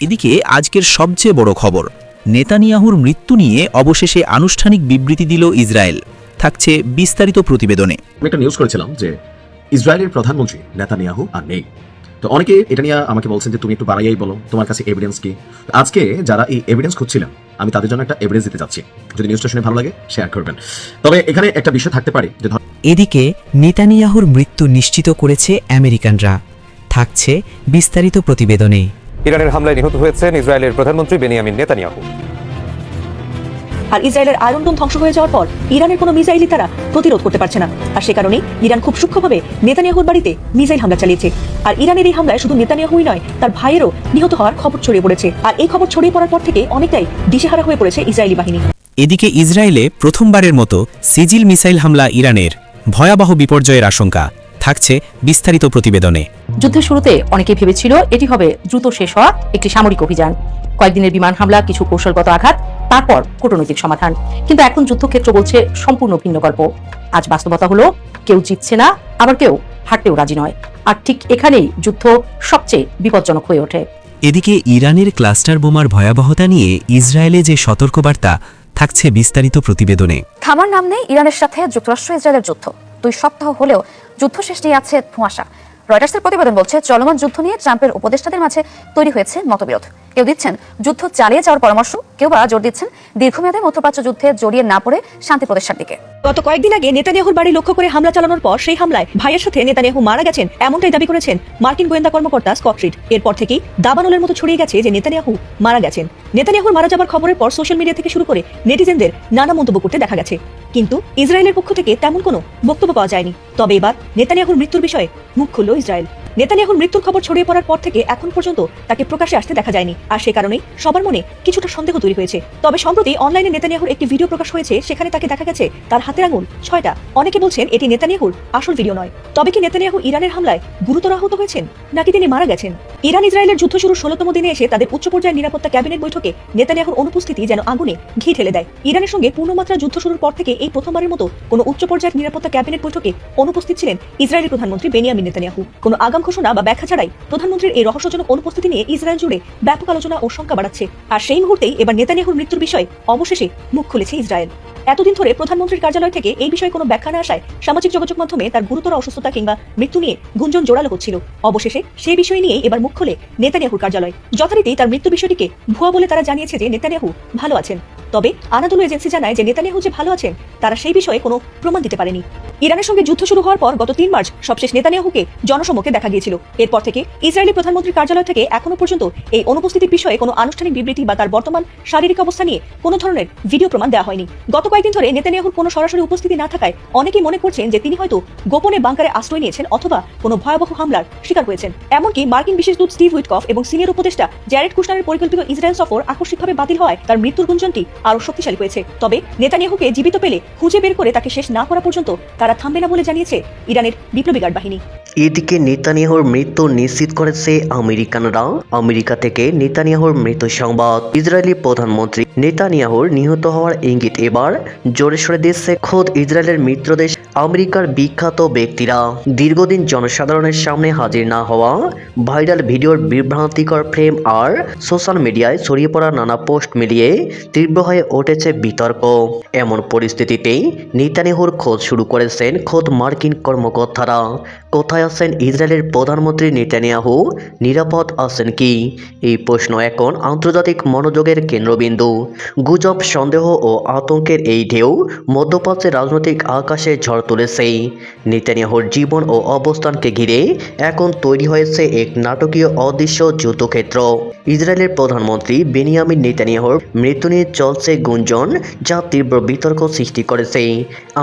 এদিকে আজকের সবচেয়ে বড় খবর, নেতানিয়াহুর মৃত্যু নিয়ে অবশেষে আনুষ্ঠানিক বিবৃতি দিল ইসরায়েল। থাকছে বিস্তারিত প্রতিবেদনে। আমি একটা নিউজ করেছিলাম যে ইসরায়েলের প্রধানমন্ত্রী নেতানিয়াহু আর নেই। তো অনেকে এটা নিয়ে আমাকে বলছেন যে তুমি একটু বাড়াইয়াই বলো, তোমার কাছে এভিডেন্স কি। আজকে যারা এই এভিডেন্স খুঁজছিলেন, আমি তাদের জন্য একটা এভিডেন্স দিতে যাচ্ছি। যদি নিউজটা শুনে ভালো লাগে শেয়ার করবেন। তবে এখানে একটা বিষয় থাকতে পারে যে এদিকে নেতানিয়াহুর মৃত্যু নিশ্চিত করেছে আমেরিকানরা। থাকছে বিস্তারিত প্রতিবেদনে। ইরানের হামলায় নিহত হয়েছেন ইসরায়েলের প্রধানমন্ত্রী বেনিয়ামিন নেতানিয়াহু। আর ইসরায়েলের আয়রন ডোম ধ্বংস হয়ে যাওয়ার পর ইরানের কোনো মিসাইলই তারা প্রতিরোধ করতে পারছে না। আর সে কারণেই ইরান খুব সূক্ষ্মভাবে নেতানিয়াহুর বাড়িতে মিসাইল হামলা চালিয়েছে। আর ইরানের এই হামলায় শুধু নেতানিয়াহুই নয়, তার ভাইয়েরও নিহত হওয়ার খবর ছড়িয়ে পড়েছে। আর এই খবর ছড়িয়ে পড়ার পর থেকে অনেকটাই দিশেহারা হয়ে পড়েছে ইসরায়েলি বাহিনী। এদিকে ইসরায়েলে প্রথমবারের মতো সিজিল মিসাইল হামলা ইরানের, ভয়াবহ বিপর্যয়ের আশঙ্কা। থাকছে বিস্তারিত প্রতিবেদনে। যুদ্ধের শুরুতে অনেকে ভেবেছিল এটি হবে দ্রুত শেষ হওয়া একটি সামরিক অভিযান, কয়েকদিনের বিমান হামলা, কিছু কৌশলগত আঘাত, তারপর কূটনৈতিক সমাধান। কিন্তু এখন যুদ্ধক্ষেত্র বলছে সম্পূর্ণ ভিন্ন গল্প। আজ বাস্তবতা হলো কেউ জিতছে না, আবার কেউ হারতেও রাজি নয়। আর ঠিক এখানেই যুদ্ধ সবচেয়ে বিপজ্জনক হয়ে ওঠে। এদিকে ইরানের ক্লাস্টার বোমার ভয়াবহতা নিয়ে ইসরায়েলে যে সতর্কবার্তা, থাকছে বিস্তারিত প্রতিবেদনে। থামার নাম নেই ইরানের সাথে যুক্তরাষ্ট্র ইসরায়েলের যুদ্ধ। 2 সপ্তাহ হলেও যুদ্ধ শেষ নিয়ে আছে ধোঁয়াশা। রয়টার্সের প্রতিবেদন বলছে চলমান যুদ্ধ নিয়ে ট্রাম্পের উপদেষ্টাদের মাঝে তৈরি হয়েছে মতবিরোধ। কেউ দিচ্ছেন যুদ্ধ চালিয়ে যাওয়ার পরামর্শ, কেউ বা জোর দিচ্ছেন দীর্ঘমেয়াদে মধ্যপ্রাচ্য যুদ্ধে জড়িয়ে না পড়ে শান্তি প্রতিষ্ঠার দিকে। গত কয়েকদিন আগে নেতানিয়াহুর বাড়ি লক্ষ্য করে হামলা চালানোর পর সেই হামলায় ভাইয়ের সাথে নেতানিয়াহু মারা গেছেন, এমনটাই দাবি করেছেন মার্কিন গোয়েন্দা কর্মকর্তা স্কট রিড। এরপর থেকেই দাবানলের মতো ছড়িয়ে গেছে যে নেতানিয়াহু মারা গেছেন। নেতানিয়াহুর মারা যাবার খবরের পর সোশ্যাল মিডিয়া থেকে শুরু করে নেটিজেনদের নানা মন্তব্য করতে দেখা গেছে, কিন্তু ইসরায়েলের পক্ষ থেকে তেমন কোনো বক্তব্য পাওয়া যায়নি। তবে এবার নেতানিয়াহুর মৃত্যুর বিষয়ে মুখ খুলল ইসরায়েল। নেতানিয়াহুর মৃত্যুর খবর ছড়িয়ে পড়ার পর থেকে এখন পর্যন্ত তাকে প্রকাশ্যে আসতে দেখা যায়নি। আর সে কারণেই সবার মনে কিছুটা সন্দেহ তৈরি হয়েছে। তবে সম্প্রতি অনলাইনে নেতানিয়াহুর একটি ভিডিও প্রকাশ হয়েছে, সেখানে তাকে দেখা গেছে তার হাতের আঙুল 6টা। অনেকে বলছেন এটি নেতানিয়াহুর আসল ভিডিও নয়। তবে কি নেতানিয়াহু ইরানের হামলায় গুরুতর আহত হয়েছেন, নাকি তিনি মারা গেছেন? ইরান ইসরায়েলের যুদ্ধ শুরুর 16তম দিনে এসে তাদের উচ্চ পর্যায়ের নিরাপত্তা ক্যাবিনেট বৈঠকে নেতানিয়াহুর অনুপস্থিতি যেন আগুনে ঘি ঢেলে দেয়। ইরানের সঙ্গে পূর্ণমাত্রা যুদ্ধ শুরুর পর থেকে এই প্রথমবারের মতো কোনো উচ্চ পর্যায়ের নিরাপত্তা ক্যাবিনেট বৈঠকে অনুপস্থিত ছিলেন ইসরায়েলি প্রধানমন্ত্রী বেনিয়ামিন নেতানিয়াহু। কোনো আগাম ঘোষণা বা ব্যাখ্যা ছাড়াই প্রধানমন্ত্রীর এই রহস্যজনক অনুপস্থিতি নিয়ে ইসরায়েল জুড়ে ব্যাপক আলোচনা ও শঙ্কা বাড়াচ্ছে। আর সেই মুহূর্তেই এবার নেতানিয়াহুর মৃত্যুর বিষয়ে অবশেষে মুখ খুলেছে ইসরায়েল। এতদিন ধরে প্রধানমন্ত্রীর কার্যালয় থেকে এই বিষয়ে কোনো ব্যাখ্যা না আসায় সামাজিক যোগাযোগ মাধ্যমে তার গুরুতর অসুস্থতা কিংবা মৃত্যু নিয়ে গুঞ্জন জোরালো হচ্ছিল। অবশেষে সেই বিষয় নিয়েই এবার মুখ খোলে নেতানিয়াহুর কার্যালয়। যথারীতি তার মৃত্যু বিষয়টিকে ভুয়া বলে তারা জানিয়েছে যে নেতানিয়াহু ভালো আছেন। তবে আনাদোলু এজেন্সি জানায় যে নেতানিয়াহু যে ভালো আছেন তারা সেই বিষয়ে কোনো প্রমাণ দিতে পারেনি। ইরানের সঙ্গে যুদ্ধ শুরু হওয়ার পর গত 3 মার্চ সবশেষ নেতানিয়াহুকে জনসমক্ষে দেখা গিয়েছিল। এরপর থেকে ইসরায়েলি প্রধানমন্ত্রীর কার্যালয় থেকে এখনো পর্যন্ত এই অনুপস্থিতির বিষয়ে কোনো আনুষ্ঠানিক বিবৃতি বা তার বর্তমান শারীরিক অবস্থা নিয়ে কোনো ধরনের ভিডিও প্রমাণ দেওয়া হয়নি। গত কয়েকদিন ধরে নেতানিয়াহুর কোনো সরাসরি উপস্থিতি না থাকায় অনেকেই মনে করছেন যে তিনি হয়তো গোপনে বাংকারে আশ্রয় নিয়েছেন অথবা কোনো ভয়াবহ হামলার শিকার হয়েছেন। এমনকি মার্কিন বিশেষ দূত স্টিভ উইটকফ এবং সিনিয়র উপদেষ্টা জ্যারেড কুশনারের পরিকল্পিত ইসরায়েল সফর আকস্মিকভাবে বাতিল হওয়ায় তার মৃত্যুর গুঞ্জনটি আরও শক্তিশালী হয়েছে। তবে নেতানিয়াহুকে জীবিত পেলে খুঁজে বের করে তাকে শেষ না করা পর্যন্ত তারা থামবে না বলে জানিয়েছে ইরানের বিপ্লবী গার্ড বাহিনী। এদিকে নেতানিয়াহুর মৃত্যু নিশ্চিত করেছে আমেরিকানরা। আমেরিকা থেকে নেতানিয়াহুর মৃত্যু সংবাদ। ইসরায়েলি প্রধানমন্ত্রী নেতানিয়াহুর নিহত হওয়ার ইঙ্গিত এবার জোরে সরে দিচ্ছে খোদ ইসরায়েলের মিত্রদেশ আমেরিকার বিখ্যাত ব্যক্তিরা। দীর্ঘদিন জনসাধারণের সামনে হাজির না হওয়া, ভাইরাল ভিডিওর বিভ্রান্তিকর ফ্রেম আর সোশ্যাল মিডিয়ায় ছড়িয়ে পড়া নানা পোস্ট মিলিয়ে তীব্র হয়ে উঠেছে বিতর্ক। এমন পরিস্থিতিতেই নেতানিয়াহুর খোঁজ শুরু করেছেন খোদ মার্কিন কর্মকর্তারা। কোথায় আছেন ইসরায়েলের প্রধানমন্ত্রী নেতানিয়াহু? নিরাপদ আছেন কি? এই প্রশ্ন এখন আন্তর্জাতিক মনোযোগের কেন্দ্রবিন্দু। গুজব, সন্দেহ ও আতঙ্কের এই ঢেউ মধ্যপ্রাচ্যের রাজনৈতিক আকাশে ঝড় তুলেছে। নেতানিয়াহুর জীবন ও অবস্থানকে ঘিরে এখন তৈরি হয়েছে এক নাটকীয় অদৃশ্য যুদ্ধক্ষেত্র। ইসরায়েলের প্রধানমন্ত্রী বেনিয়ামিন নেতানিয়াহুর মৃত্যু নিয়ে চলছে গুঞ্জন, যা তীব্র বিতর্ক সৃষ্টি করেছে।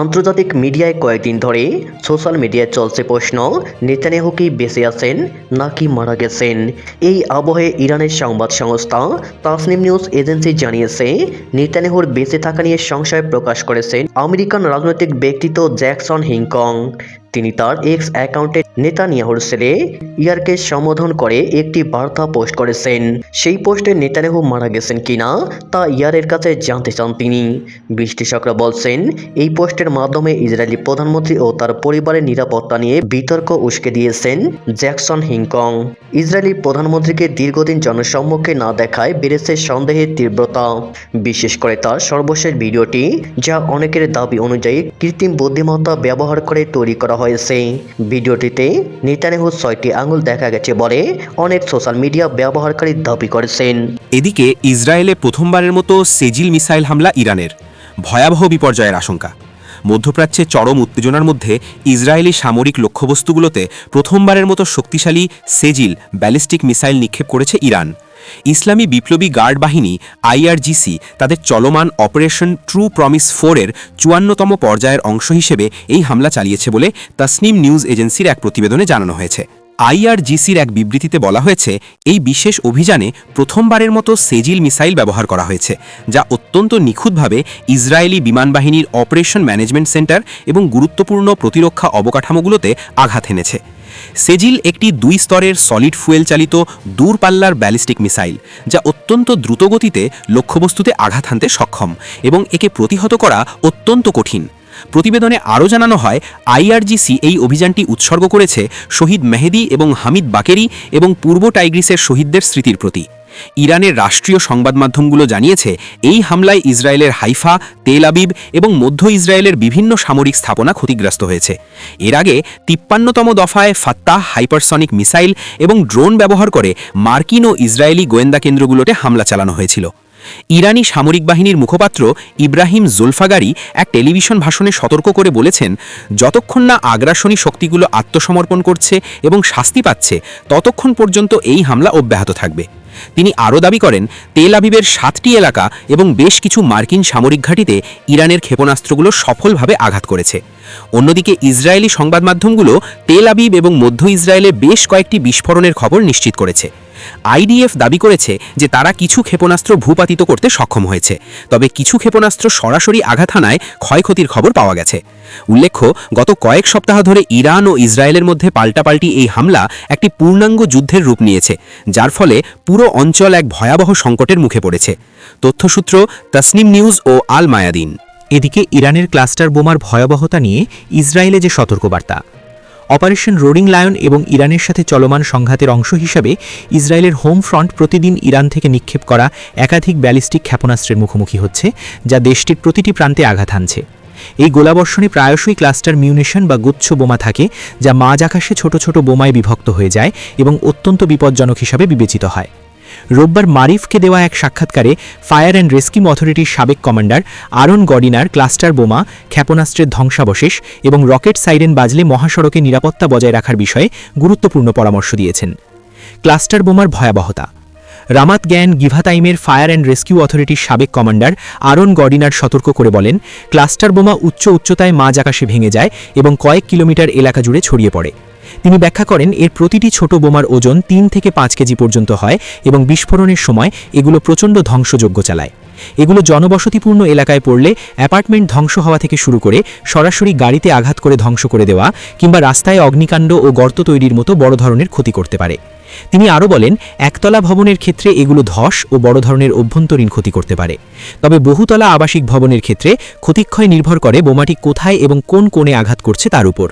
আন্তর্জাতিক মিডিয়ায় কয়েকদিন ধরে সোশ্যাল মিডিয়ায় চলছে প্রশ্ন, নেতানিয়াহু কি বেঁচে আছেন নাকি মারা গেছেন? এই আবহে ইরানের সংবাদ সংস্থা তাসনিম নিউজ এজেন্সি জানিয়েছে, নেতানিয়াহুর বেঁচে থাকা নিয়ে সংশয় প্রকাশ করেছেন আমেরিকান রাজনৈতিক ব্যক্তিত্ব জ্যাকসন হিংকং। তিনি তার এক্স অ্যাকাউন্টে নেতানিয়াহুর ছেলে ইয়ারকে সম্বোধন করে একটি বার্তা পোস্ট করেছেন। সেই পোস্টে নেতানিয়াহু মারা গেছেন কিনা তা ইয়ারের কাছে জানতে চান তিনি। বিশ্লেষকরা বলছেন এই পোস্টের মাধ্যমে ইসরায়েলি প্রধানমন্ত্রী ও তার পরিবারের নিরাপত্তা নিয়ে বিতর্ক উস্কে দিয়েছেন জ্যাকসন হিংকং। ইসরায়েলি প্রধানমন্ত্রীকে দীর্ঘদিন জনসম্মুখে না দেখায় বেড়েছে সন্দেহের তীব্রতা, বিশেষ করে তার সর্বশেষ ভিডিওটি, যা অনেকের দাবি অনুযায়ী কৃত্রিম বুদ্ধিমত্তা ব্যবহার করে তৈরি করা হয়েছে। ভিডিওটিতে নেতানিয়াহুর 6টি আঙুল দেখা গেছে বলে অনেক সোশ্যাল মিডিয়া ব্যবহারকারী দাবি করেছেন। এদিকে ইসরায়েলে প্রথমবারের মতো সেজিল মিসাইল হামলা ইরানের, ভয়াবহ বিপর্যয়ের আশঙ্কা। মধ্যপ্রাচ্যে চরম উত্তেজনার মধ্যে ইসরায়েলি সামরিক লক্ষ্যবস্তুগুলোতে প্রথমবারের মতো শক্তিশালী সেজিল ব্যালিস্টিক মিসাইল নিক্ষেপ করেছে ইরান। ইসলামী বিপ্লবী গার্ড বাহিনী IRGC তাদের চলমান অপারেশন ট্রু প্রমিস 4-এর 54তম পর্যায়ের অংশ হিসেবে এই হামলা চালিয়েছে বলে তাসনিম নিউজ এজেন্সির এক প্রতিবেদনে জানানো হয়েছে। IRGCর এক বিবৃতিতে বলা হয়েছে, এই বিশেষ অভিযানে প্রথমবারের মতো সেজিল মিসাইল ব্যবহার করা হয়েছে, যা অত্যন্ত নিখুঁতভাবে ইসরায়েলি বিমানবাহিনীর অপারেশন ম্যানেজমেন্ট সেন্টার এবং গুরুত্বপূর্ণ প্রতিরক্ষা অবকাঠামোগুলোতে আঘাত এনেছে। সেজিল একটি 2 স্তরের সলিড ফুয়েল চালিত দূরপাল্লার ব্যালিস্টিক মিসাইল, যা অত্যন্ত দ্রুতগতিতে লক্ষ্যবস্তুতে আঘাত হানতে সক্ষম এবং একে প্রতিহত করা অত্যন্ত কঠিন। প্রতিবেদনে আরও জানানো হয়, IRGC এই অভিযানটি উৎসর্গ করেছে শহীদ মেহেদি এবং হামিদ বাকেরি এবং পূর্ব টাইগ্রিসের শহীদদের স্মৃতির প্রতি। ইরানের রাষ্ট্রীয় সংবাদ মাধ্যমগুলো জানিয়েছে, এই হামলায় ইসরায়েলের হাইফা, তেল আবিব এবং মধ্য ইসরায়েলের বিভিন্ন সামরিক স্থাপনা ক্ষতিগ্রস্ত হয়েছে। এর আগে 53তম দফায় ফাত্তাহ হাইপারসনিক মিসাইল এবং ড্রোন ব্যবহার করে মার্কিন ও ইসরায়েলি গোয়েন্দা কেন্দ্রগুলোতে হামলা চালানো হয়েছিল। ইরানি সামরিক বাহিনীর মুখপাত্র ইব্রাহিম জুলফাগারি এক টেলিভিশন ভাষণে সতর্ক করে বলেছেন, যতক্ষণ না আগ্রাসনী শক্তিগুলো আত্মসমর্পণ করছে এবং শাস্তি পাচ্ছে, ততক্ষণ পর্যন্ত এই হামলা অব্যাহত থাকবে। তিনি আরও দাবি করেন, তেল আবিবের 7টি এলাকা এবং বেশ কিছু মার্কিন সামরিক ঘাঁটিতে ইরানের ক্ষেপণাস্ত্রগুলো সফলভাবে আঘাত করেছে। অন্যদিকে ইসরায়েলি সংবাদ মাধ্যমগুলো তেল আবিব এবং মধ্য ইসরায়েলে বেশ কয়েকটি বিস্ফোরণের খবর নিশ্চিত করেছে। IDF দাবি করেছে যে তারা কিছু ক্ষেপণাস্ত্র ভূপাতিত করতে সক্ষম হয়েছে, তবে কিছু ক্ষেপণাস্ত্র সরাসরি আঘাত হানায় ক্ষয়ক্ষতির খবর পাওয়া গেছে। উল্লেখ্য, গত কয়েক সপ্তাহ ধরে ইরান ও ইসরায়েলের মধ্যে পাল্টাপাল্টি এই হামলা একটি পূর্ণাঙ্গ যুদ্ধের রূপ নিয়েছে, যার ফলে পুরো অঞ্চল এক ভয়াবহ সংকটের মুখে পড়েছে। তথ্যসূত্র তাসনিম নিউজ ও আল মায়াদিন। এদিকে ইরানের ক্লাস্টার বোমার ভয়াবহতা নিয়ে ইসরায়েলে যে সতর্কবার্তা। অপারেশন রোরিং লায়ন এবং ইরানের সাথে চলমান সংঘাতের অংশ হিসাবে ইসরায়েলের হোম ফ্রন্ট প্রতিদিন ইরান থেকে নিক্ষেপ করা একাধিক ব্যালিস্টিক ক্ষেপণাস্ত্রের মুখোমুখি হচ্ছে, যা দেশটির প্রতিটি প্রান্তে আঘাত হানছে। এই গোলাবর্ষণে প্রায়শই ক্লাস্টার মিউনিশন বা গুচ্ছ বোমা থাকে, যা মাঝ আকাশে ছোট ছোট বোমায় বিভক্ত হয়ে যায় এবং অত্যন্ত বিপজ্জনক হিসাবে বিবেচিত হয়। রোববার মারিফকে দেওয়া এক সাক্ষাৎকারে ফায়ার অ্যান্ড রেস্কিউ অথরিটির সাবেক কমান্ডার আরন গডিনার ক্লাস্টার বোমা, ক্ষেপণাস্ত্রের ধ্বংসাবশেষ এবং রকেট সাইরেন বাজলে মহাসড়কে নিরাপত্তা বজায় রাখার বিষয়ে গুরুত্বপূর্ণ পরামর্শ দিয়েছেন। ক্লাস্টার বোমার ভয়াবহতা। রামাত জ্ঞান গিভাতাইমের ফায়ার অ্যান্ড রেস্কিউ অথরিটির সাবেক কমান্ডার আরন গডিনার সতর্ক করে বলেন, ক্লাস্টার বোমা উচ্চতায় মাঝ আকাশে ভেঙে যায় এবং কয়েক কিলোমিটার এলাকা জুড়ে ছড়িয়ে পড়ে। তিনি ব্যাখ্যা করেন, এর প্রতিটি ছোট বোমার ওজন 3 থেকে 5 কেজি পর্যন্ত হয় এবং বিস্ফোরণের সময় এগুলো প্রচণ্ড ধ্বংসযজ্ঞ চালায়। এগুলো জনবসতিপূর্ণ এলাকায় পড়লে অ্যাপার্টমেন্ট ধ্বংস হওয়া থেকে শুরু করে সরাসরি গাড়িতে আঘাত করে ধ্বংস করে দেওয়া কিংবা রাস্তায় অগ্নিকাণ্ড ও গর্ত তৈরির মতো বড় ধরনের ক্ষতি করতে পারে। তিনি আরও বলেন, একতলা ভবনের ক্ষেত্রে এগুলো ধস ও বড় ধরনের অভ্যন্তরীণ ক্ষতি করতে পারে, তবে বহুতলা আবাসিক ভবনের ক্ষেত্রে ক্ষতিক্ষয় নির্ভর করে বোমাটি কোথায় এবং কোন কোণে আঘাত করছে তার উপর।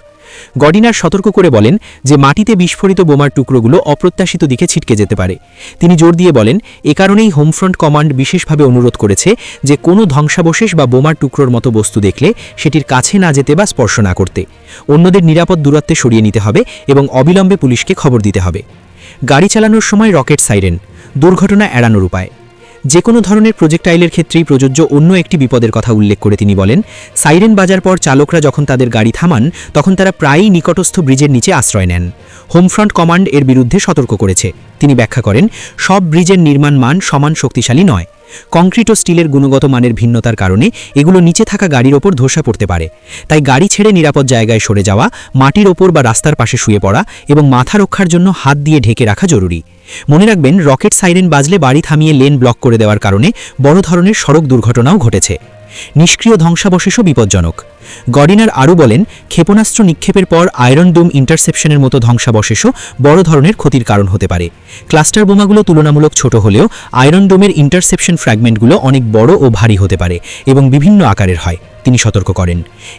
গডিনার সতর্ক করে বলেন যে মাটিতে বিস্ফোরিত বোমার টুকরোগুলো অপ্রত্যাশিত দিকে ছিটকে যেতে পারে। তিনি জোর দিয়ে বলেন, এ কারণেই হোমফ্রন্ট কমান্ড বিশেষভাবে অনুরোধ করেছে যে কোনো ধ্বংসাবশেষ বা বোমার টুকরোর মতো বস্তু দেখলে সেটির কাছে না যেতে বা স্পর্শ না করতে, অন্যদের নিরাপদ দূরত্বে সরিয়ে নিতে হবে এবং অবিলম্বে পুলিশকে খবর দিতে হবে। গাড়ি চালানোর সময় রকেট সাইরেন, দুর্ঘটনা এড়ানোর উপায়। যে কোনো ধরনের প্রজেক্টাইলের ক্ষেত্রেই প্রযোজ্য অন্য একটি বিপদের কথা উল্লেখ করে তিনি বলেন, সাইরেন বাজার পর চালকরা যখন তাদের গাড়ি থামান তখন তারা প্রায়ই নিকটস্থ ব্রিজের নিচে আশ্রয় নেন। হোমফ্রন্ট কমান্ড এর বিরুদ্ধে সতর্ক করেছে। তিনি ব্যাখ্যা করেন, সব ব্রিজের নির্মাণ মান সমান শক্তিশালী নয়। কংক্রিট ও স্টিলের গুণগত মানের ভিন্নতার কারণে এগুলো নিচে থাকা গাড়ির ওপর ধসে পড়তে পারে। তাই গাড়ি ছেড়ে নিরাপদ জায়গায় সরে যাওয়া, মাটির ওপর বা রাস্তার পাশে শুয়ে পড়া এবং মাথা রক্ষার জন্য হাত দিয়ে ঢেকে রাখা জরুরি। মনে রাখবেন, রকেট সাইরেন বাজলে বাড়ি থামিয়ে লেন ব্লক করে দেওয়ার কারণে বড় ধরনের সড়ক দুর্ঘটনাও ঘটেছে। নিষ্ক্রিয় ধ্বংসাবশেষও বিপজ্জনক। গডিনার আরও বলেন, ক্ষেপণাস্ত্র নিক্ষেপের পর আয়রন ডোম ইন্টারসেপশনের মতো ধ্বংসাবশেষও বড় ধরনের ক্ষতির কারণ হতে পারে। ক্লাস্টার বোমাগুলো তুলনামূলক ছোট হলেও আয়রন ডোমের ইন্টারসেপশন ফ্র্যাগমেন্টগুলো অনেক বড় ও ভারী হতে পারে এবং বিভিন্ন আকারের হয়। তিনি সতর্ক করেন,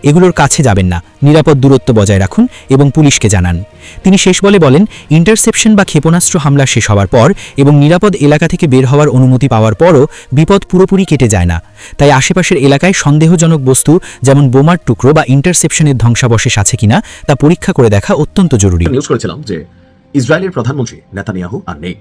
এগুলোর কাছে যাবেন না, নিরাপদ দূরত্ব বজায় রাখুন এবং পুলিশকে জানান। তিনি শেষ বলেন, ইন্টারসেপশন বা ক্ষেপণাস্ত্র হামলা শেষ হওয়ার পর এবং নিরাপদ এলাকা থেকে বের হওয়ার অনুমতি পাওয়ার পরও বিপদ পুরোপুরি কেটে যায় না। তাই আশেপাশের এলাকায় সন্দেহজনক বস্তু যেমন বোমার টুকরো বা ইন্টারসেপশনের ধ্বংসাবশেষ আছে কিনা তা পরীক্ষা করে দেখা অত্যন্ত জরুরি। নিউজ করেছিলাম যে ইসরায়েলের প্রধানমন্ত্রী নেতানিয়াহু আর নেই।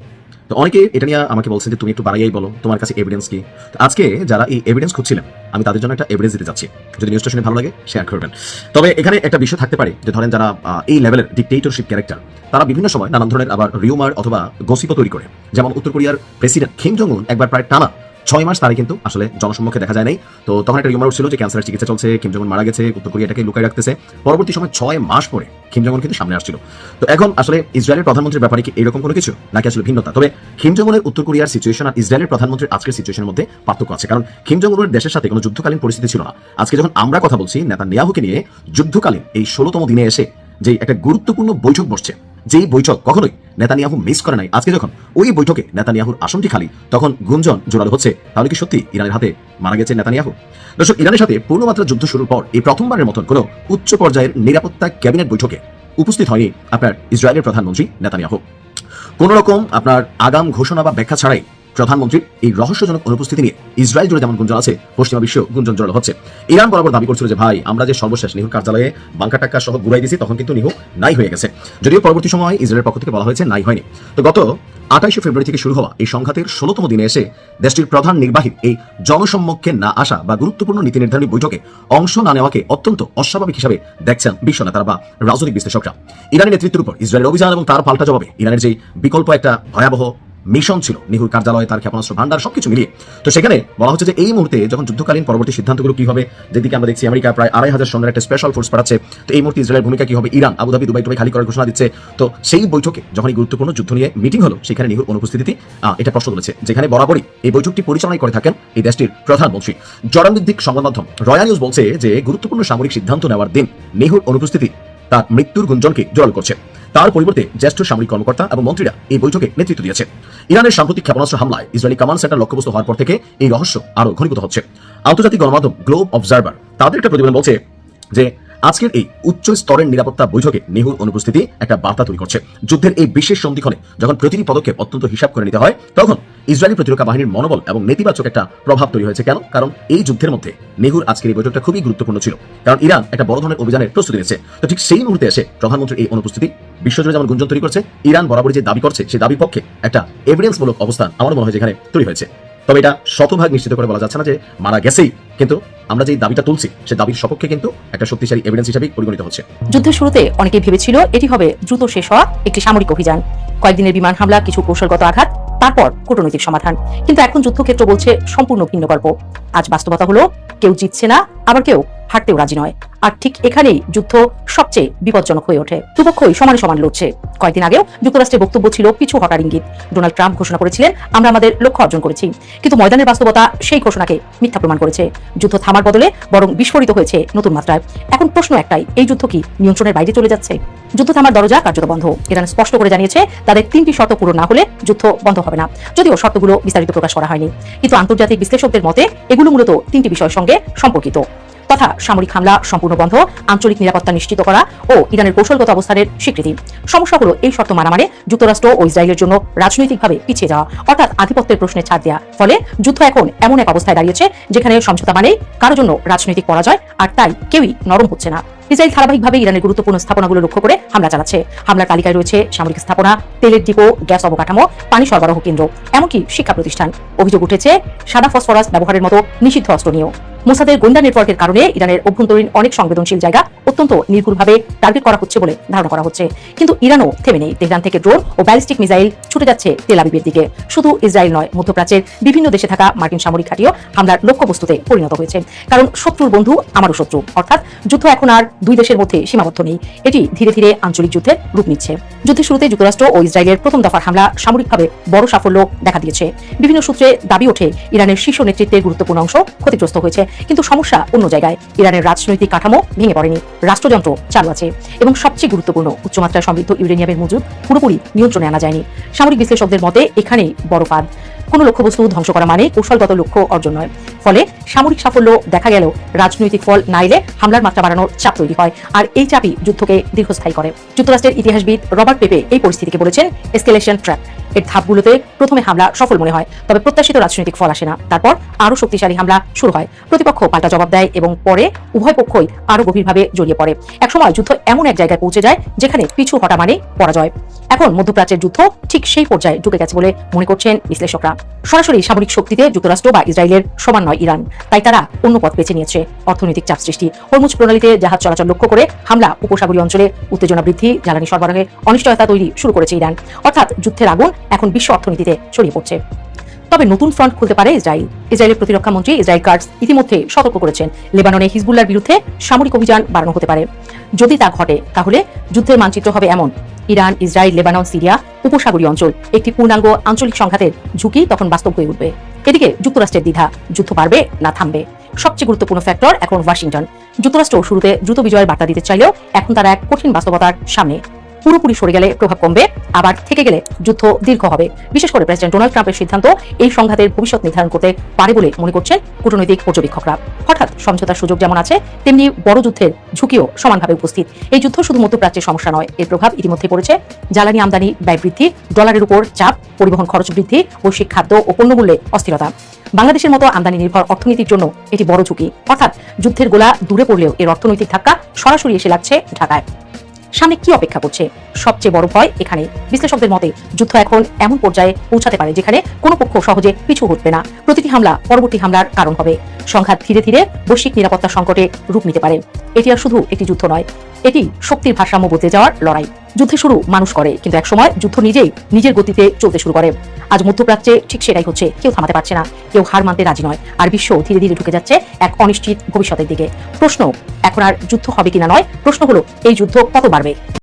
তো অনেকে এটা নিয়ে আমাকে বলছেন যে তুমি একটু বাড়াইয়াই বলো, তোমার কাছে এভিডেন্স কি। তো আজকে যারা এই এভিডেন্স খুঁজছিলেন, আমি তাদের জন্য একটা এভিডেন্স দিতে যাচ্ছি। যদি নিউজটা শুনে ভালো লাগে শেয়ার করবেন। তবে এখানে একটা বিষয় থাকতে পারে যে ধরেন যারা এই লেভেলের ডিকটেটরশিপ ক্যারেক্টার, তারা বিভিন্ন সময় নানান ধরনের আবার রিউমার অথবা গসিপও তৈরি করে। যেমন উত্তর কোরিয়ার প্রেসিডেন্ট কিম জং উন একবার প্রায় টানা 6 মাস তারা কিন্তু আসলে জনসম্মুখে দেখা যায় নাই। তো তখন একটা রিউমার উঠছিল যে ক্যান্সারের চিকিৎসা চলছে, কিম জং উন মারা গেছে, উত্তর কোরিয়া এটাকে লুকায় রাখতেছে। পরবর্তী সময় 6 মাস পরে কিম জং উন কিন্তু সামনে আসছিল। তো এখন আসলে ইসরায়েলের প্রধানমন্ত্রীর ব্যাপারে কি এরকম কোনো কিছু নাকি আসলে ভিন্নতা? তবে কিম জং উনের উত্তর কোরিয়ার সিচুয়েশন আর ইসরায়েলের প্রধানমন্ত্রীর আজকের সিচুয়েশনের মধ্যে পার্থক্য আছে। কারণ কিম জং উনের দেশের সাথে কোনো যুদ্ধকালীন পরিস্থিতি ছিল না। আজকে যখন আমরা কথা বলছি নেতানিয়াহুকে নিয়ে, যুদ্ধকালীন এই 16তম দিনে এসে যে একটা গুরুত্বপূর্ণ বৈঠক বসছে, যেই বৈঠক কখনোই নেতানিয়াহু মিস করে নাই, আজকে যখন ওই বৈঠকে নেতানিয়াহুর আসনটি খালি, তখন গুঞ্জন জোরালো হচ্ছে, তাহলে কি সত্যি ইরানের হাতে মারা গেছে নেতানিয়াহু? দর্শক, ইরানের সাথে পূর্ণমাত্রা যুদ্ধ শুরুর পর এই প্রথমবারের মতন কোনো উচ্চ পর্যায়ের নিরাপত্তা ক্যাবিনেট বৈঠকে উপস্থিত হয়নি আপনার ইসরায়েলের প্রধানমন্ত্রী নেতানিয়াহু। কোন রকম আপনার আগাম ঘোষণা বা ব্যাখ্যা ছাড়াই প্রধানমন্ত্রীর এই রহস্যজনক অনুপস্থিতি নিয়ে ইসরায়েল জুড়ে যেমন গুঞ্জন আছে, পশ্চিমা বিশ্ব গুঞ্জন জোরালো হচ্ছে। ইরান বরাবর দাবি করছিল যে ভাই, আমরা যে সর্বশেষ নিহুর কার্যালয়ে বাংকার টাক্কা সহ ঘুরাই দিয়েছি, তখন কিন্তু নিহু নাই হয়ে গেছে। যদিও পরবর্তী সময় ইসরায়েলের পক্ষ থেকে বলা হয়েছে নাই হয়নি। তো গত 28 ফেব্রুয়ারি থেকে শুরু হওয়া এই সংঘাতের 16তম দিনে এসে দেশটির প্রধান নির্বাহী এই জনসম্মুখে না আসা বা গুরুত্বপূর্ণ নীতি নির্ধারণী বৈঠকে অংশ না নেওয়াকে অত্যন্ত অস্বাভাবিক হিসাবে দেখছেন বিশ্ব নেতারা বা রাজনৈতিক বিশ্লেষকরা। ইরানের নেতৃত্বের উপর ইসরায়েলের অভিযান এবং তার পাল্টা জবাবে ইরানের যে বিকল্প একটা ভয়াবহ মিশন ছিল, নিহুর কার্যালয়, তার ক্ষেপণাস্ত্র ভান্ডার, সবকিছু মিলিয়ে। তো সেখানে বলা হচ্ছে যে এই মুহূর্তে যখন যুদ্ধকালীন পরবর্তী সিদ্ধান্তগুলো কি হবে, যেদিকে আমরা দেখছি আমেরিকা প্রায় 2500 সৈন্যের একটা স্পেশাল ফোর্স পাঠাচ্ছে, তো এই মুহূর্তে ইসরায়েলের ভূমিকা কি হবে, ইরান আবুধাবি দুবাই টুবাই খালি করার ঘোষণা দিচ্ছে। তো সেই বৈঠকে যখন এই গুরুত্বপূর্ণ যুদ্ধ নিয়ে মিটিং হলো, সেখানে নিহুর অনুপস্থিতি এটা প্রশ্ন তুলেছে, যেখানে বরাবরই এই বৈঠকটি পরিচালনা করে থাকেন এই দেশটির প্রধানমন্ত্রী। জর্ডান ভিত্তিক সংবাদ মাধ্যম রয়্যাল নিউজ বলছে যে গুরুত্বপূর্ণ সামরিক সিদ্ধান্ত নেওয়ার দিন নিহুর অনুপস্থিতি তার মৃত্যুর গুঞ্জনকে জোরালো করছে। তার পরিবর্তে জ্যেষ্ঠ সামরিক কর্মকর্তা এবং মন্ত্রীরা এই বৈঠকে নেতৃত্ব দিয়েছে। ইরানের সাম্প্রতিক ক্ষেপণাস্ত্র হামলায় ইসরায়েলি কমান্ড সেন্টার লক্ষ্যবস্তু হওয়ার পর থেকে এই রহস্য আরো ঘনীভূত হচ্ছে। আন্তর্জাতিক গণমাধ্যম গ্লোব অবজারভার তাদের একটা প্রতিবেদন বলছে যে আজকের এই উচ্চ স্তরের নিরাপত্তা বৈঠকে নিহুর অনুপস্থিতি একটা বার্তা তৈরি করছে। যুদ্ধের এই বিশেষ সন্ধিক্ষণে যখন প্রতিটি পদক্ষেপ অত্যন্ত হিসাব করে নিতে হয়, তখন ইসরায়েলি প্রতিরক্ষা বাহিনীর মনোবল এবং নেতিবাচক একটা প্রভাব তৈরি হয়েছে। কেন? কারণ এই যুদ্ধের মধ্যে নিহুর আজকের এই বৈঠকটা খুবই গুরুত্বপূর্ণ ছিল, কারণ ইরান একটা বড় ধরনের অভিযানের প্রস্তুতি নিয়েছে। তো ঠিক সেই মুহূর্তে এসে প্রধানমন্ত্রীর এই অনুপস্থিতি বিশ্বজুড়ে যেমন গুঞ্জন তৈরি করছে, ইরান বরাবর যে দাবি করছে সেই দাবির পক্ষে একটা এভিডেন্সমূলক অবস্থান আমার মনে হয় যেখানে তৈরি হয়েছে। তবে এটা শতভাগ নিশ্চিত করে বলা যাচ্ছে না যে মারা গেছেই, কিন্তু আমরা যে দাবিটা তুলছি সেই দাবির সপক্ষে কিন্তু একটা শক্তিশালী এভিডেন্স হিসেবে পরিগণিত হচ্ছে। যুদ্ধের শুরুতে অনেকেই ভেবেছিল এটি হবে দ্রুত শেষ হওয়া একটি সামরিক অভিযান, কয়েকদিনের বিমান হামলা, কিছু কৌশলগত আঘাত, তারপর কূটনৈতিক সমাধান। কিন্তু এখন যুদ্ধক্ষেত্র বলছে সম্পূর্ণ ভিন্ন গল্প। আজ বাস্তবতা হলো কেউ জিতছে না, আবার কেউ হারতেও রাজি নয়। আর ঠিক এখানেই যুদ্ধ সবচেয়ে বিপজ্জনক হয়ে ওঠে। দুপক্ষই সমানে সমান লড়ছে। কয়েকদিন আগেও যুক্তরাষ্ট্রের বক্তব্য ছিল পিছু হটার ইঙ্গিত। ডোনাল্ড ট্রাম্প ঘোষণা করেছিলেন আমরা আমাদের লক্ষ্য অর্জন করেছি, কিন্তু ময়দানের বাস্তবতা সেই ঘোষণাকে মিথ্যা প্রমাণ করেছে। যুদ্ধ থামার বদলে বরং বিস্ফোরিত হয়েছে নতুন মাত্রায়। এখন প্রশ্ন একটাই, এই যুদ্ধ কি নিয়ন্ত্রণের বাইরে চলে যাচ্ছে? যুদ্ধ থামার দরজা কার্যত বন্ধ। ইরান স্পষ্ট করে জানিয়েছে তাদের 3টি শর্ত পূরণ না হলে যুদ্ধ বন্ধ হবে না, যদিও শর্তগুলো বিস্তারিত প্রকাশ করা হয়নি। কিন্তু আন্তর্জাতিক বিশ্লেষকদের মতে এগুলো মূলত 3টি বিষয়ের সঙ্গে সম্পর্কিত, তথা সামরিক হামলা সম্পূর্ণ বন্ধ, আঞ্চলিক নিরাপত্তা নিশ্চিত করা ও ইরানের কৌশলগত অবস্থানের স্বীকৃতি। সমস্যা হলো এই শর্ত মানা মানে যুক্তরাষ্ট্র ও ইসরায়েলের জন্য রাজনৈতিকভাবে পিছিয়ে যাওয়া, অর্থাৎ আধিপত্যের প্রশ্নে ছাড় দেওয়া। ফলে যুদ্ধ এখন এমন এক অবস্থায় দাঁড়িয়েছে যেখানে সমঝোতা মানেই কারোর জন্য রাজনৈতিক পরাজয়, আর তাই কেউই নরম হচ্ছে না। ইসরায়েল ধারাবাহিকভাবে ইরানের গুরুত্বপূর্ণ স্থাপনাগুলো লক্ষ্য করে হামলা চালাচ্ছে। হামলার তালিকায় রয়েছে সামরিক স্থাপনা, তেলের ডিপো, গ্যাস অবকাঠামো, পানি সরবরাহ কেন্দ্র, এমনকি শিক্ষা প্রতিষ্ঠান। অভিযোগ উঠেছে সাদা ফসফরাস ব্যবহারের মতো নিষিদ্ধ অস্ত্র নিয়েও। মোসাদের গোয়েন্দা নেটওয়ার্কের কারণে ইরানের অভ্যন্তরীণ অনেক সংবেদনশীল জায়গা অত্যন্ত নির্ভুলভাবে টার্গেট করা হচ্ছে বলে ধারণা করা হচ্ছে। কিন্তু ইরানও থেমে নেই। তেহরান থেকে ড্রোন ও ব্যালিস্টিক মিসাইল ছুটে যাচ্ছে তেল আবিবের দিকে। শুধু ইসরায়েল নয়, মধ্যপ্রাচ্যের বিভিন্ন দেশে থাকা মার্কিন সামরিক ঘাঁটিও হামলার লক্ষ্যবস্তুতে পরিণত হয়েছে। কারণ শত্রুর বন্ধু আমারও শত্রু, অর্থাৎ যুদ্ধ এখন আর দুই দেশের মধ্যে সীমাবদ্ধ নেই, এটি ধীরে ধীরে আঞ্চলিক যুদ্ধের রূপ নিচ্ছে। যুদ্ধের শুরুতে যুক্তরাষ্ট্র ও ইসরায়েলের প্রথম দফার হামলা সামরিকভাবে বড় সাফল্য দেখা দিয়েছে। বিভিন্ন সূত্রে দাবি ওঠে ইরানের শীর্ষ নেতৃত্বের গুরুত্বপূর্ণ অংশ ক্ষতিগ্রস্ত হয়েছে, কিন্তু সমস্যা অন্য জায়গায়। ইরানের রাজনৈতিক কাঠামো ভেঙে পড়েনি, রাষ্ট্রযন্ত্র চালু আছে এবং সবচেয়ে গুরুত্বপূর্ণ উচ্চমাত্রায় সমৃদ্ধ ইউরেনিয়ামের মজুদ পুরোপুরি নিয়ন্ত্রণে আনা যায়নি। সামরিক বিশ্লেষকদের মতে এখানেই বড় ফাঁদ। কোনো লক্ষ্যবস্তু ধ্বংস করা মানে কৌশলগত লক্ষ্য অর্জন নয়। ফলে সামরিক সাফল্য দেখা গেলেও রাজনৈতিক ফল না এলে হামলার মাত্রা বাড়ানোর চাপ তৈরি হয়, আর এই চাপই যুদ্ধকে দীর্ঘস্থায়ী করে। যুক্তরাষ্ট্রের ইতিহাসবিদ রবার্ট পেপে এই পরিস্থিতিকে বলেছেন এসকেলেশন ট্র্যাপ। এর ধাপগুলোতে প্রথমে হামলা সফল মনে হয়, তবে প্রত্যাশিত রাজনৈতিক ফল আসে না। তারপর আরও শক্তিশালী হামলা শুরু হয়, প্রতিপক্ষ পাল্টা জবাব দেয় এবং পরে উভয় পক্ষই আরও গভীরভাবে জড়িয়ে পড়ে। একসময় যুদ্ধ এমন এক জায়গায় পৌঁছে যায় যেখানে পিছু হটা মানে পরাজয়। এখন মধ্যপ্রাচ্যের যুদ্ধ ঠিক সেই পর্যায়ে ঢুকে গেছে বলে মনে করছেন বিশ্লেষকরা। সরাসরি সামরিক শক্তিতে যুক্তরাষ্ট্র বা ইসরায়েলের সমান নয় ইরান, তাই তারা অন্য পথ বেছে নিয়েছে। অর্থনৈতিক চাপ সৃষ্টি, হরমুজ প্রণালীতে জাহাজ চলাচল লক্ষ্য করে হামলা, উপসাগরীয় অঞ্চলে উত্তেজনা বৃদ্ধি, জ্বালানি সরবরাহে অনিশ্চয়তা তৈরি শুরু করেছে ইরান। অর্থাৎ যুদ্ধের আগুন এখন বিশ্ব অর্থনীতিতে ছড়িয়ে পড়ছে। তবে নতুন ফ্রন্ট খুলতে পারে ইসরায়েল। ইসরায়েলের প্রতিরক্ষা মন্ত্রী ইসরায়েল কাটজ ইতিমধ্যে সতর্ক করেছেন, লেবাননে হিজবুল্লাহর বিরুদ্ধে সামরিক অভিযান বাড়ানো হতে পারে। যদি তা ঘটে তাহলে যুদ্ধের মানচিত্র হবে এমন: ইরান, ইসরায়েল, লেবানন, সিরিয়া, উপসাগরীয় অঞ্চল, একটি পূর্ণাঙ্গ আঞ্চলিক সংঘাতের ঝুঁকি তখন বাস্তব হয়ে উঠবে। এদিকে যুক্তরাষ্ট্রের দ্বিধা, যুদ্ধ বাড়বে না থামবে। সবচেয়ে গুরুত্বপূর্ণ ফ্যাক্টর এখন ওয়াশিংটন। যুক্তরাষ্ট্র শুরুতে দ্রুত বিজয়ের বার্তা দিতে চাইলেও এখন তারা এক কঠিন বাস্তবতার সামনে। পুরোপুরি সরে গেলে প্রভাব কমবে, আবার থেকে গেলে যুদ্ধ দীর্ঘ হবে। বিশেষ করে প্রেসিডেন্ট ডোনাল্ড ট্রাম্পের সিদ্ধান্ত এই সংঘাতের ভবিষ্যৎ নির্ধারণ করতে পারে বলে মনে করছেন কূটনৈতিক পর্যবেক্ষকরা। হঠাৎ সমঝোতার সুযোগ যেমন আছে, তেমনি বড় যুদ্ধের ঝুঁকিও সমানভাবে উপস্থিত। এই যুদ্ধ শুধু মধ্যপ্রাচ্যের সমস্যা নয়, এর প্রভাব ইতিমধ্যে পড়েছে জ্বালানি আমদানি ব্যয় বৃদ্ধি, ডলারের উপর চাপ, পরিবহন খরচ বৃদ্ধি, বৈশ্বিক খাদ্য ও পণ্যমূল্যে অস্থিরতা। বাংলাদেশের মতো আমদানি নির্ভর অর্থনীতির জন্য এটি বড় ঝুঁকি। অর্থাৎ যুদ্ধের গোলা দূরে পড়লেও এর অর্থনৈতিক ধাক্কা সরাসরি এসে লাগছে ঢাকায়। সামনে কি অপেক্ষা করছে? সবচেয়ে বড় ভয় এখানে। বিশ্লেষকদের মতে যুদ্ধ এখন এমন পর্যায়ে পৌঁছাতে পারে যেখানে কোনো পক্ষ সহজে পিছু হটবে না। প্রতিটি হামলা পরবর্তী হামলার কারণ হবে। সংঘাত ধীরে ধীরে বৈশ্বিক নিরাপত্তা সংকটে রূপ নিতে পারে। এটি আর শুধু একটি যুদ্ধ নয়, এটি শক্তির ভারসাম্য বদলে যাওয়ার লড়াই। যুদ্ধে শুরু মানুষ করে, কিন্তু একসময় যুদ্ধ নিজেই নিজের গতিতে চলতে শুরু করে। আজ মধ্যপ্রাচ্যে ঠিক সেটাই হচ্ছে। কেউ থামাতে পারছে না, কেউ হার মানতে রাজি নয়, আর বিশ্ব ধীরে ধীরে ঢুকে যাচ্ছে এক অনিশ্চিত ভবিষ্যতের দিকে। প্রশ্ন এখন আর যুদ্ধ হবে কিনা নয়, প্রশ্ন হলো এই যুদ্ধ কত বাড়বে।